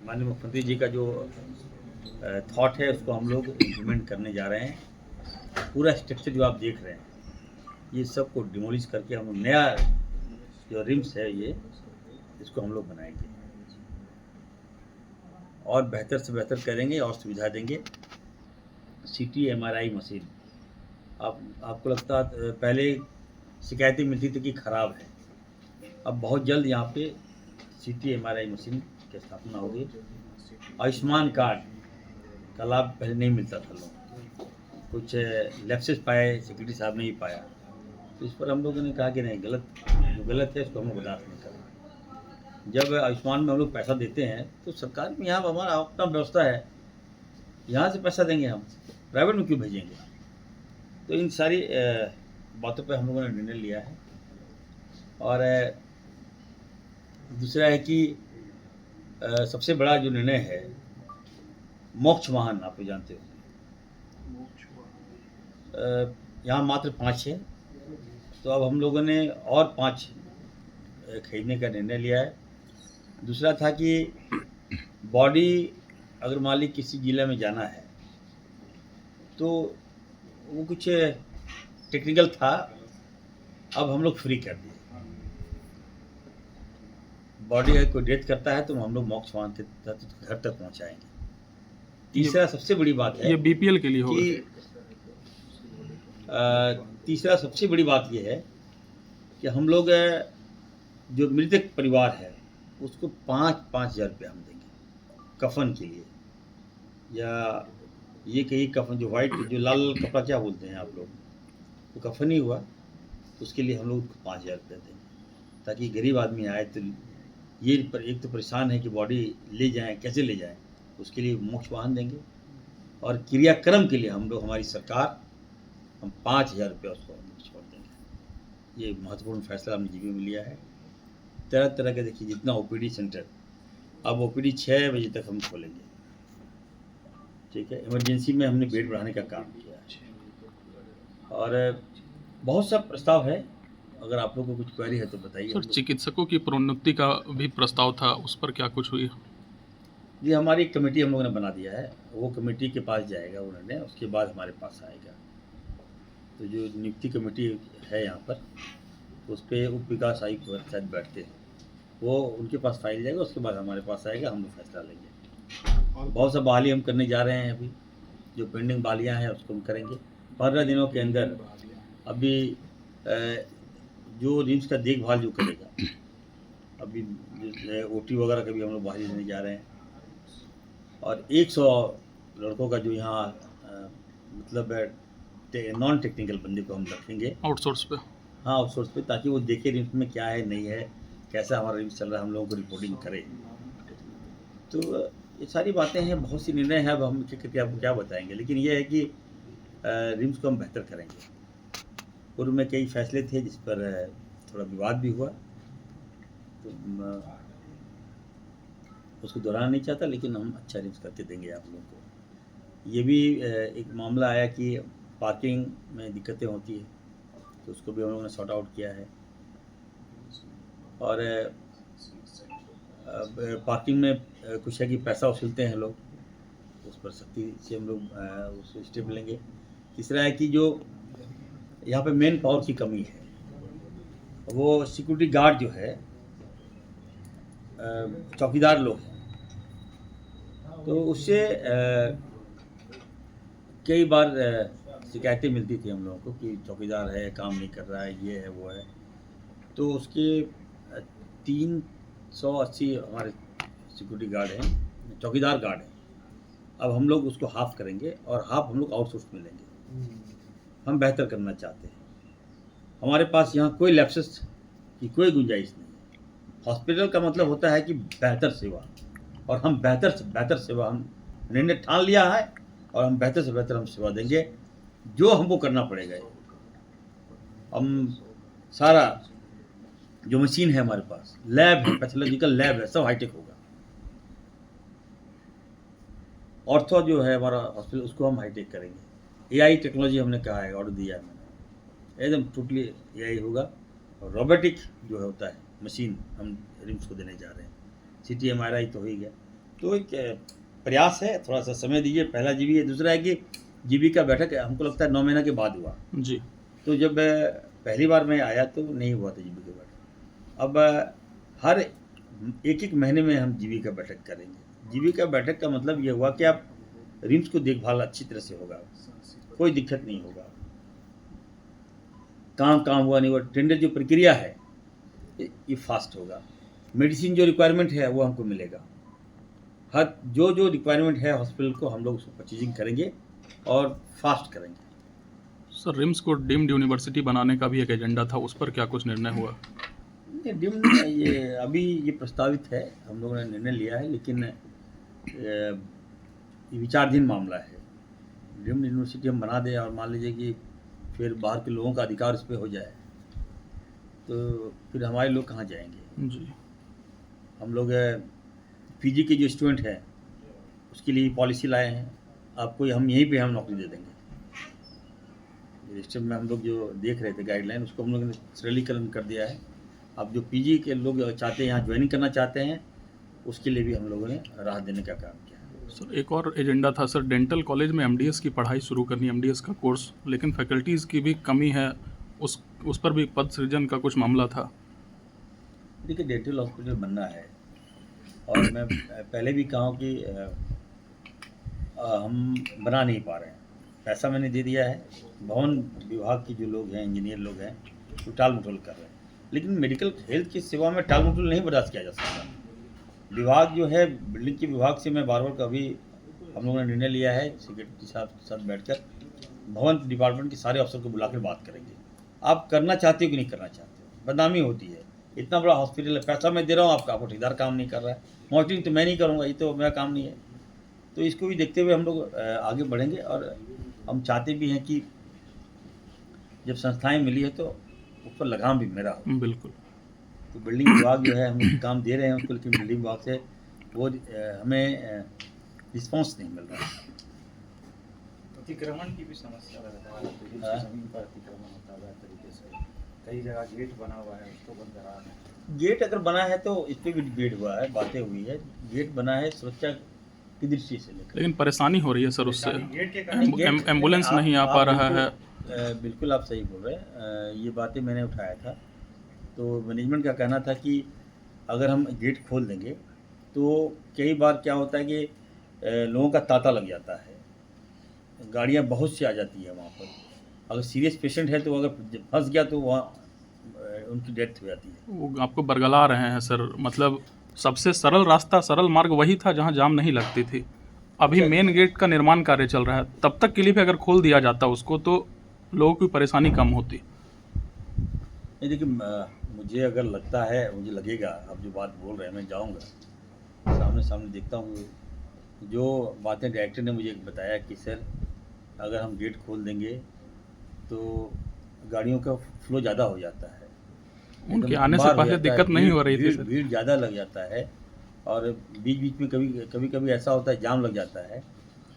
माननीय मुख्यमंत्री जी का जो थॉट है उसको हम लोग इम्प्लीमेंट करने जा रहे हैं। पूरा स्ट्रक्चर जो आप देख रहे हैं ये सब को डिमोलिश करके हम नया जो रिम्स है ये इसको हम लोग बनाएंगे और बेहतर से बेहतर करेंगे और सुविधा देंगे। सीटी एमआरआई मशीन आपको लगता पहले शिकायतें मिलती थी कि ख़राब है, अब बहुत जल्द यहाँ पे सीटी एमआरआई मशीन की स्थापना होगी। आयुष्मान कार्ड का लाभ पहले नहीं मिलता था, लोग कुछ लैप्सेस पाए, सेक्रेटरी साहब ने ही पाया, तो इस पर हम लोगों ने कहा कि नहीं, जो गलत है इसको हम लोग बर्दाश्त नहीं करना। जब आयुष्मान में हम लोग पैसा देते हैं तो सरकार में यहाँ हमारा अपना व्यवस्था है, यहाँ से पैसा देंगे, हम प्राइवेट में क्यों भेजेंगे। तो इन सारी बातों पर हम लोगों ने निर्णय लिया है। और दूसरा है कि सबसे बड़ा जो निर्णय है मोक्ष वाहन, आप तो जानते हो यहाँ मात्र 5 है, तो अब हम लोगों ने और 5 खरीदने का निर्णय लिया है। दूसरा था कि बॉडी अगर मान ली किसी जिले में जाना है तो वो कुछ टेक्निकल था, अब हम लोग फ्री कर दिए। बॉडी अगर कोई डेथ करता है तो हम लोग मोक्ष वाहन के घर तक पहुंचाएंगे। तीसरा सबसे बड़ी बात है, ये बीपीएल के लिए होगा कि तीसरा सबसे बड़ी बात ये है कि हम लोग जो मृतक परिवार है उसको 5-5 हज़ार रुपये हम देंगे कफन के लिए, या ये कहीं कफन जो वाइट जो लाल कपड़ा क्या बोलते हैं आप लोग, तो कफन ही हुआ तो उसके लिए हम लोग 5 हज़ार रुपये देंगे, ताकि गरीब आदमी आए तो ये एक तो परेशान है कि बॉडी ले जाएं, कैसे ले जाएं, उसके लिए मोक्ष वाहन देंगे। और क्रियाक्रम के लिए हम लोग, हमारी सरकार, हम 5 हज़ार रुपये उसको छोड़ देंगे। ये महत्वपूर्ण फैसला हमने जीवन में लिया है। तरह तरह के देखिए, जितना ओपीडी सेंटर, अब ओपीडी 6 बजे तक हम खोलेंगे, ठीक है। इमरजेंसी में हमने बेड बढ़ाने का काम किया है और बहुत सा प्रस्ताव है। अगर आप लोगों को कुछ क्वेरी है तो बताइए। सर, चिकित्सकों की प्रोन्नति का भी प्रस्ताव था, उस पर क्या कुछ हुई? ये हमारी एक कमेटी हम लोगों ने बना दिया है, वो कमेटी के पास जाएगा उन्होंने, उसके बाद हमारे पास आएगा। तो जो नियुक्ति कमेटी है यहाँ पर, उस पर उप विकास आयुक्त शायद बैठते हैं, वो उनके पास फाइल जाएगा, उसके बाद हमारे पास आएगा, हम लोग फैसला लेंगे। और बहुत सा बहाली हम करने जा रहे हैं, अभी जो पेंडिंग बहालियाँ हैं उसको हम करेंगे 15 दिनों के अंदर। अभी जो रिम्स का देखभाल जो करेगा, अभी ओटी वगैरह का भी हम लोग बहाली देने जा रहे हैं। और 100 लड़कों का जो यहाँ मतलब नॉन टेक्निकल बंदे को हम रखेंगे आउटसोर्स पे। हाँ, आउटसोर्स पे, ताकि वो देखे रिम्स में क्या है, नहीं है, कैसा हमारा रिम्स चल रहा है, हम लोगों को रिपोर्टिंग करे। तो ये सारी बातें हैं, बहुत सी निर्णय हैं, अब हम करके आपको क्या बताएंगे, लेकिन ये है कि रिम्स को हम बेहतर करेंगे। पूर्व में कई फैसले थे जिस पर थोड़ा विवाद भी हुआ, तो उसको दोहराना नहीं चाहता, लेकिन हम अच्छा रिम्स करके देंगे आप लोगों को। ये भी एक मामला आया कि पार्किंग में दिक्कतें होती है, तो उसको भी हम लोगों ने सॉर्ट आउट किया है। और पार्किंग में कुछ है कि पैसा वसूलते हैं लोग, उस पर सख्ती से हम लोग उसको स्टेप लेंगे। तीसरा है कि जो यहाँ पे मेन पावर की कमी है, वो सिक्योरिटी गार्ड जो है, चौकीदार लोग हैं, तो उससे कई बार शिकायतें मिलती थी हम लोगों को कि चौकीदार है, काम नहीं कर रहा है, ये है, वो है। तो उसके 380 हमारे सिक्योरिटी गार्ड हैं, चौकीदार गार्ड हैं। अब हम लोग उसको हाफ करेंगे और हाफ हम लोग आउटसोर्स में लेंगे। हम बेहतर करना चाहते हैं। हमारे पास यहाँ कोई लैप्सेस की कोई गुंजाइश नहीं है। हॉस्पिटल का मतलब होता है कि बेहतर सेवा, और हम बेहतर से बेहतर सेवा, हम निर्णय ठान लिया है और हम बेहतर से बेहतर हम सेवा देंगे, जो हमको करना पड़ेगा। हम सारा जो मशीन है हमारे पास, लैब है, पैथोलॉजिकल लैब है, सब हाईटेक होगा। ऑर्थो जो है हमारा हॉस्पिटल, उसको हम हाईटेक करेंगे। एआई टेक्नोलॉजी हमने कहा है, ऑर्डर दिया है मैंने, एकदम टोटली एआई होगा। और रोबोटिक जो होता है मशीन, हम रिम्स को देने जा रहे हैं। सीटी एमआरआई तो हो ही गया, तो एक प्रयास है, थोड़ा सा समय दीजिए। पहला जीबी है, दूसरा है कि जीबी का बैठक हमको लगता है 9 महीने के बाद हुआ। जी। तो जब पहली बार मैं आया तो नहीं हुआ था जीबी का बैठक। अब हर एक महीने में हम जीबी का बैठक करेंगे। जीबी का बैठक का मतलब ये हुआ कि आप रिम्स को देखभाल अच्छी तरह से होगा, कोई दिक्कत नहीं होगा, काम हुआ नहीं हुआ, टेंडर जो प्रक्रिया है ये फास्ट होगा, मेडिसिन जो रिक्वायरमेंट है वो हमको मिलेगा, हर जो रिक्वायरमेंट है हॉस्पिटल को हम लोग उसको परचेजिंग करेंगे और फास्ट करेंगे। सर, रिम्स को डीम्ड यूनिवर्सिटी बनाने का भी एक एजेंडा था, उस पर क्या कुछ निर्णय हुआ? ये अभी ये प्रस्तावित है, हम लोगों ने निर्णय लिया है, लेकिन ये विचाराधीन मामला है। डीम्ड यूनिवर्सिटी हम बना दें और मान लीजिए कि फिर बाहर के लोगों का अधिकार इस पर हो जाए तो फिर हमारे लोग कहाँ जाएंगे। जी। हम लोग पीजी के जो स्टूडेंट हैं उसके लिए पॉलिसी लाए हैं, आपको हम यहीं पे हम नौकरी दे देंगे। रजिस्टर में हम लोग जो देख रहे थे गाइडलाइन, उसको हम लोगों ने सरलीकरण कर दिया है। अब जो पीजी के लोग चाहते हैं, यहाँ ज्वाइनिंग करना चाहते हैं, उसके लिए भी हम लोगों ने राहत देने का काम किया है। सर, एक और एजेंडा था सर, डेंटल कॉलेज में एमडीएस की पढ़ाई शुरू करनी, एमडीएस का कोर्स, लेकिन फैकल्टीज़ की भी कमी है, उस पर भी पद सृजन का कुछ मामला था। देखिए, डेंटल हॉस्पिटल बनना है और मैं पहले भी कहा हूँ कि हम बना नहीं पा रहे हैं। पैसा मैंने दे दिया है, भवन विभाग के जो लोग हैं, इंजीनियर लोग हैं, वो टाल मटोल कर रहे हैं, लेकिन मेडिकल हेल्थ की सेवा में टाल मटोल नहीं बर्दाश्त किया जा सकता। विभाग जो है, बिल्डिंग के विभाग से मैं बार बार कभी हम लोगों ने निर्णय लिया है, सेक्रेटरी साहब के साथ बैठकर भवन डिपार्टमेंट के सारे अफसर को बुलाकर बात करेंगे। आप करना चाहते हो कि नहीं करना चाहते हो? बदनामी होती है, इतना बड़ा हॉस्पिटल है, पैसा मैं दे रहा हूँ, आपको ठेकेदार काम नहीं कर रहा है, मॉनिटरिंग तो मैं नहीं करूँगा, ये तो मेरा काम नहीं है। तो इसको भी देखते हुए हम लोग आगे बढ़ेंगे और हम चाहते भी हैं कि जब संस्थाएं मिली है तो उस पर लगाम भी मेरा हो। बिल्कुल। तो बिल्डिंग विभाग जो है, हम काम दे रहे हैं उसको, लेकिन बिल्डिंग विभाग से वो हमें रिस्पॉन्स नहीं मिल रहा है। अतिक्रमण की भी समस्या है, जमीन पर अतिक्रमण होता है तरीके से, कई जगह गेट बना हुआ है उसको बंद करा रहे हैं। गेट अगर बना है तो इस पर भी डिबेट हुआ है, बातें हुई है, गेट बना है सुरक्षा की दृष्टि से लेकर, लेकिन परेशानी हो रही है सर उससे, गेट के कारण एम्बुलेंस नहीं आ पा रहा है। बिल्कुल आप सही बोल रहे हैं, ये बातें मैंने उठाया था। तो मैनेजमेंट का कहना था कि अगर हम गेट खोल देंगे तो कई बार क्या होता है कि लोगों का तांता लग जाता है, गाड़ियाँ बहुत सी आ जाती है वहाँ पर, अगर सीरियस पेशेंट है तो अगर फंस गया तो वहाँ उनकी डेथ हो जाती है। वो आपको बरगला रहे हैं सर, मतलब सबसे सरल रास्ता, सरल मार्ग वही था जहाँ जाम नहीं लगती थी। अभी मेन गेट का निर्माण कार्य चल रहा है, तब तक के लिए भी अगर खोल दिया जाता उसको तो लोगों की परेशानी कम होती। नहीं, देखिए, मुझे अगर लगता है, मुझे लगेगा, आप जो बात बोल रहे हैं, मैं जाऊँगा सामने देखता हूँ। जो बातें डायरेक्टर ने मुझे बताया कि सर अगर हम गेट खोल देंगे तो गाड़ियों का फ्लो ज़्यादा हो जाता है, उनके आने से पहले दिक्कत नहीं हो रही थी सर। भीड़ ज़्यादा लग जाता है और बीच में कभी ऐसा होता है जाम लग जाता है,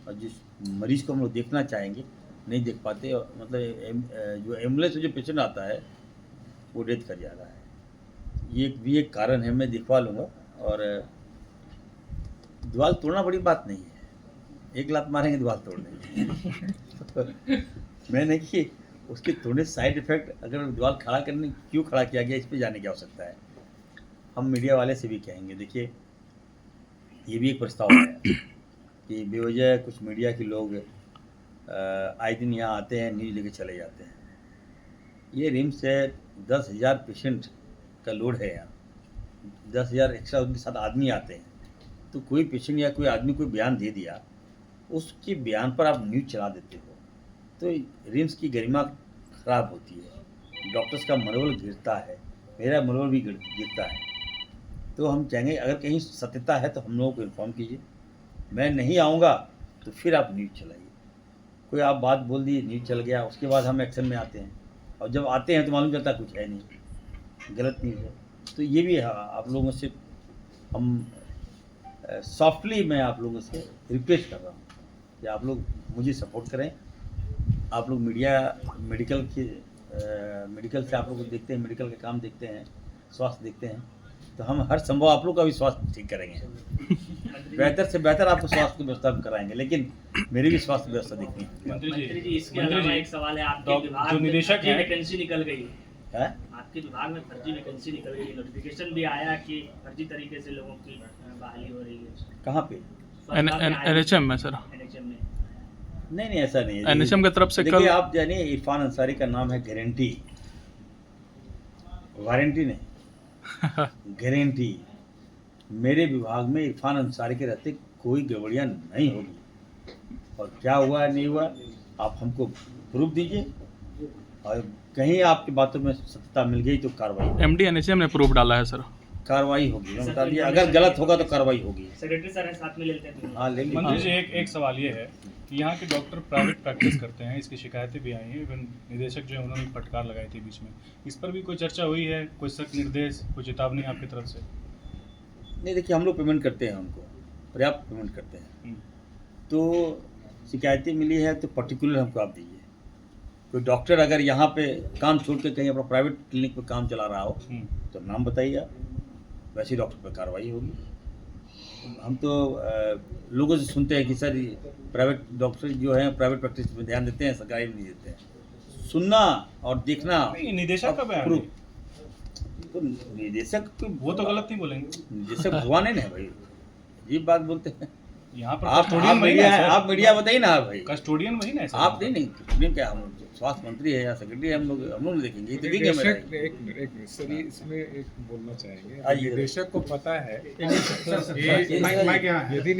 और जिस मरीज़ को हम लोग देखना चाहेंगे नहीं देख पाते, और मतलब जो एम्बुलेंस में जो पेशेंट आता है वो डेथ कर जा रहा है। ये भी एक कारण है, मैं दिखवा लूँगा। और दीवार तोड़ना बड़ी बात नहीं है, एक लात मारेंगे दीवार तोड़ देंगे। मैं नहीं कि उसके थोड़े साइड इफ़ेक्ट, अगर दीवार खड़ा करने क्यों खड़ा किया गया, इस पे जाने की आवश्यकता है। हम मीडिया वाले से भी कहेंगे, देखिए ये भी एक प्रस्ताव है कि बेवजह कुछ मीडिया के लोग आए दिन यहाँ आते हैं, न्यूज़ लेके चले जाते हैं। ये रिम्स है, 10,000 पेशेंट का लोड है यहाँ, 10,000 एक्स्ट्रा उनके साथ आदमी आते हैं, तो कोई पेशेंट या कोई आदमी कोई बयान दे दिया, उसके बयान पर आप न्यूज़ चला देते हो तो रिम्स की गरिमा खराब होती है, डॉक्टर्स का मनोबल गिरता है, मेरा मनोबल भी गिरता है। तो हम चाहेंगे अगर कहीं सत्यता है तो हम लोगों को इन्फॉर्म कीजिए, मैं नहीं आऊँगा तो फिर आप न्यूज़ चलाइए। कोई आप बात बोल दी, न्यूज़ चल गया, उसके बाद हम एक्शन में आते हैं, और जब आते हैं तो मालूम चलता कुछ है नहीं, गलत न्यूज़ है। तो ये भी आप लोगों से हम सॉफ्टली मैं आप लोगों से रिक्वेस्ट कर रहा हूँ कि आप लोग मुझे सपोर्ट करें। आप लोग मीडिया मेडिकल से आप लोग देखते हैं, मेडिकल का काम देखते हैं, स्वास्थ्य देखते हैं, तो हम हर संभव आप लोग का भी स्वास्थ्य ठीक करेंगे, बेहतर से बेहतर आपको स्वास्थ्य की व्यवस्था हम कराएंगे, लेकिन मेरी भी स्वास्थ्य व्यवस्था देखनी है। मंत्री जी इसके अलावा एक सवाल है, आपके विभाग जो में निदेशक फर्जी हैं- वैकेंसी निकल गई है, है आपके विभाग में फर्जी वैकेंसी निकल गई है, नोटिफिकेशन भी आया कि फर्जी तरीके से लोगों की बहाली हो रही है कहाँ पे? NHM में सर, NHM में। नहीं ऐसा नहीं है। NHM की तरफ से देखिए कल आप जानिए, इरफान अंसारी का नाम है गारंटी, वारंटी नहीं, गारंटी। मेरे विभाग में इरफान अंसारी के रहते कोई गड़बड़ियाँ नहीं होगी, और क्या हुआ नहीं हुआ आप हमको प्रूफ दीजिए, और कहीं आपकी बातों में सत्यता मिल गई तो कार्रवाई MD NHM ने प्रूफ डाला है सर। कार्रवाई होगी, मैं बता दिया, अगर गलत होगा तो कार्रवाई होगी। सेक्रेटरी सर हैं, साथ में ले लेते हैं। हाँ लेंगे। मंत्री जी एक सवाल ये है कि यहाँ के डॉक्टर प्राइवेट प्रैक्टिस करते हैं, इसकी शिकायतें भी आई हैं, इवन निदेशक जो है उन्होंने फटकार लगाई थी बीच में, इस पर भी कोई चर्चा हुई है, कोई सख्त निर्देश, कोई चेतावनी आपकी तरफ से? नहीं देखिए, हम लोग पेमेंट करते हैं, उनको पर्याप्त पेमेंट करते हैं, तो शिकायतें मिली है तो पर्टिकुलर हमको आप दीजिए। कोई डॉक्टर अगर यहाँ पे काम छोड़ के कहीं अपना प्राइवेट क्लिनिक पे काम चला रहा हो तो नाम बताइए आप, वैसे ही डॉक्टर पर कार्रवाई होगी। हम तो लोगों से सुनते हैं कि सर प्राइवेट डॉक्टर जो हैं प्राइवेट प्रैक्टिस में ध्यान देते हैं, सरकारी में नहीं देते हैं। सुनना और देखना नहीं, निदेशक का बयान है। तो निदेशक वो तो गलत नहीं बोलेंगे, निदेशक भगवान है भाई, अजीब बात बोलते हैं यहाँ पर आप। कस्टोडियन वही मीडिया है है, सर। आप मीडिया बताइए ना भाई, कस्टोडियन वही ना है सर। आप नहीं कस्टोडियन क्या, हम स्वास्थ्य मंत्री है या सेक्रेटरी, हम लोग देखेंगे, ये तो देखेंगे मेरा। एक सर इसमें एक बोलना चाहेंगे, आइए। निदेशक को पता है ये- यदि